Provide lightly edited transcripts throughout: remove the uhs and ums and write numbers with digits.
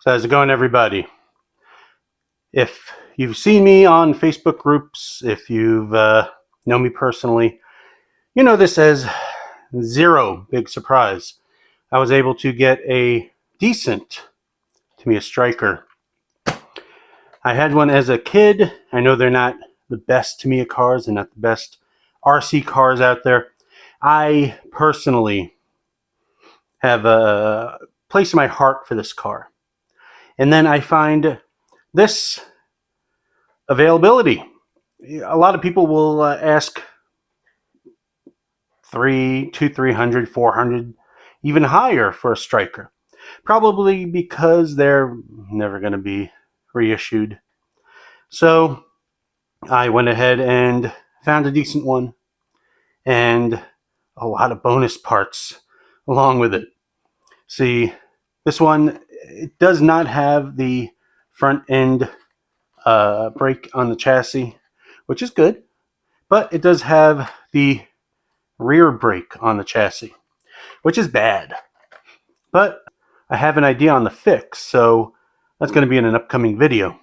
So how's it going, everybody? If you've seen me on Facebook groups, if you've known me personally, you know this as zero big surprise. I was able to get a decent Tamiya Striker. I had one as a kid. I know they're not the best Tamiya cars. They're not the best RC cars out there. I personally have a place in my heart for this car. And then I find this availability. A lot of people will ask 300, 400, even higher for a Striker. Probably because they're never going to be reissued. So I went ahead and found a decent one and a lot of bonus parts along with it. See, this one, it does not have the front end brake on the chassis, which is good, but it does have the rear brake on the chassis, which is bad. But I have an idea on the fix, so that's going to be in an upcoming video.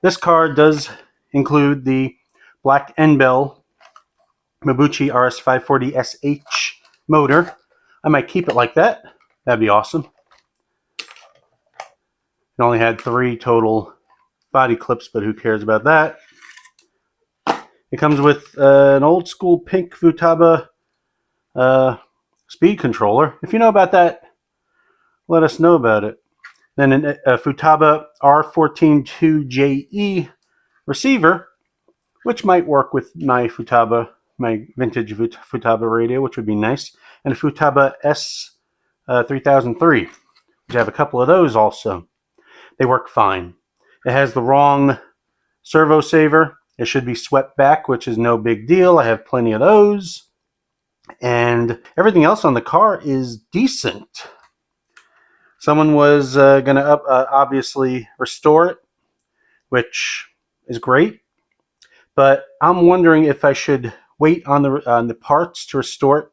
This car does include the black N-Bell Mabuchi RS540SH motor. I might keep it like that. That'd be awesome. It only had 3 total body clips, but who cares about that? It comes with an old school pink Futaba speed controller. If you know about that, let us know about it. Then a Futaba R142JE receiver, which might work with my Futaba, my vintage Futaba radio, which would be nice. And a Futaba S3003, which I have a couple of those also. They work fine. It has the wrong servo saver. It should be swept back, which is no big deal. I have plenty of those. And everything else on the car is decent. Someone was going to obviously restore it, which is great. But I'm wondering if I should wait on the parts to restore it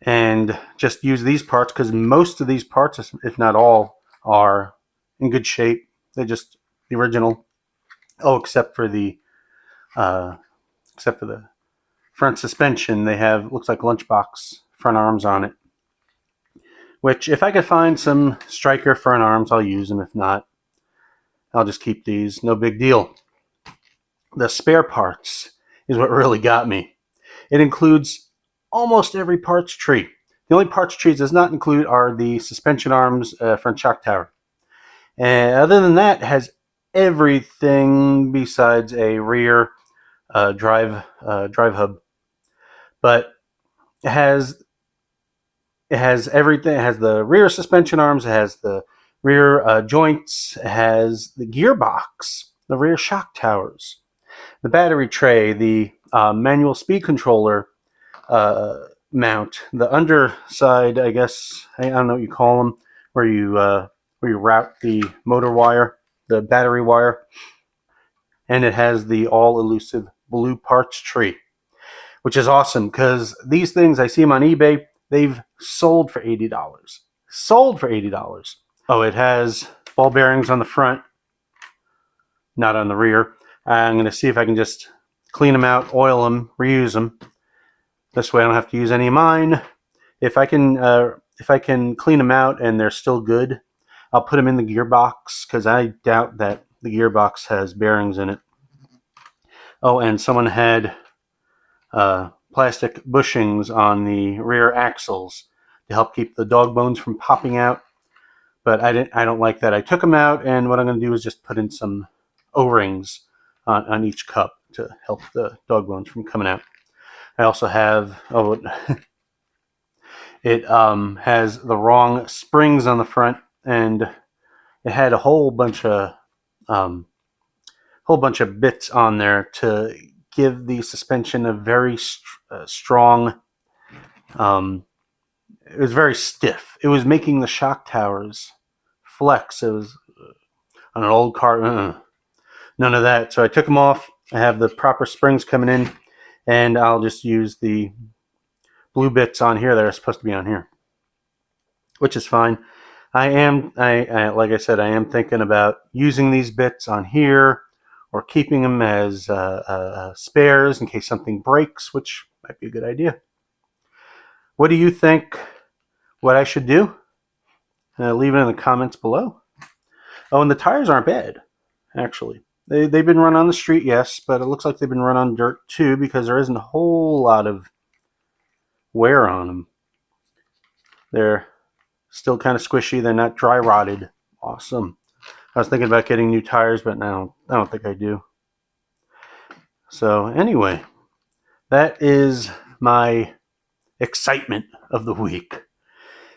and just use these parts, because most of these parts, if not all, are in good shape. They're just the original. Oh, except for the front suspension. They have, looks like lunchbox front arms on it. Which, if I could find some Striker front arms, I'll use them. If not, I'll just keep these. No big deal. The spare parts is what really got me. It includes almost every parts tree. The only parts tree it does not include are the suspension arms, front shock tower. And other than that, it has everything besides a rear drive hub. But it has everything. It has the rear suspension arms. It has the rear joints. It has the gearbox, the rear shock towers, the battery tray, the manual speed controller mount, the underside, I guess, I don't know what you call them, where you route the motor wire, the battery wire, and it has the all-elusive blue parts tree, which is awesome because these things, I see them on eBay, they've sold for $80. Sold for $80. Oh, it has ball bearings on the front, not on the rear. I'm going to see if I can just clean them out, oil them, reuse them. This way I don't have to use any of mine. If I can clean them out and they're still good, I'll put them in the gearbox, because I doubt that the gearbox has bearings in it. Oh, and someone had plastic bushings on the rear axles to help keep the dog bones from popping out. But I don't like that. I took them out, and what I'm going to do is just put in some O-rings on each cup to help the dog bones from coming out. I also have, it has the wrong springs on the front, and it had a whole bunch of bits on there to give the suspension a very strong. It was very stiff. It was making the shock towers flex. It was on an old car. None of that. So I took them off. I have the proper springs coming in, and I'll just use the blue bits on here that are supposed to be on here, which is fine. like I said, I am thinking about using these bits on here or keeping them as spares in case something breaks, which might be a good idea. What do you think what I should do? Leave it in the comments below. Oh, and the tires aren't bad, actually. They've been run on the street, yes, but it looks like they've been run on dirt too because there isn't a whole lot of wear on them. They're still kind of squishy. They're not dry rotted. Awesome. I was thinking about getting new tires, but now I don't think I do. So anyway, that is my excitement of the week.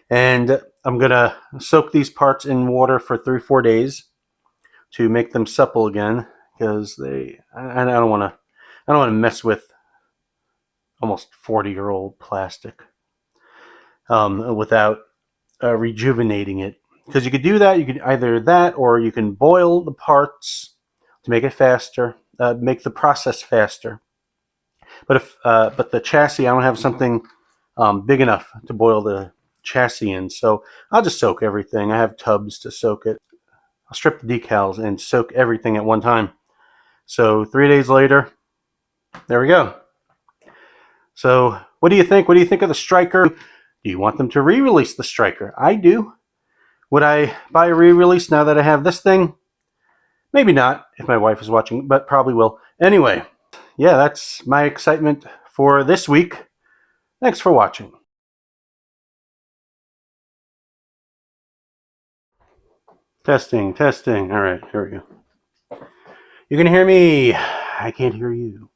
And I'm going to soak these parts in water for 3-4 days to make them supple again because I don't want to mess with almost 40-year-old plastic without rejuvenating it. Because you could do that, you could either that or you can boil the parts to make it faster, make the process faster. But the chassis, I don't have something big enough to boil the chassis in, so I'll just soak everything. I have tubs to soak it. I'll strip the decals and soak everything at one time. So 3 days later, there we go. So what do you think? What do you think of the Striker? Do you want them to re-release the Striker? I do. Would I buy a re-release now that I have this thing? Maybe not, if my wife is watching, but probably will. Anyway, yeah, that's my excitement for this week. Thanks for watching. Testing, testing. All right, here we go. You can hear me. I can't hear you.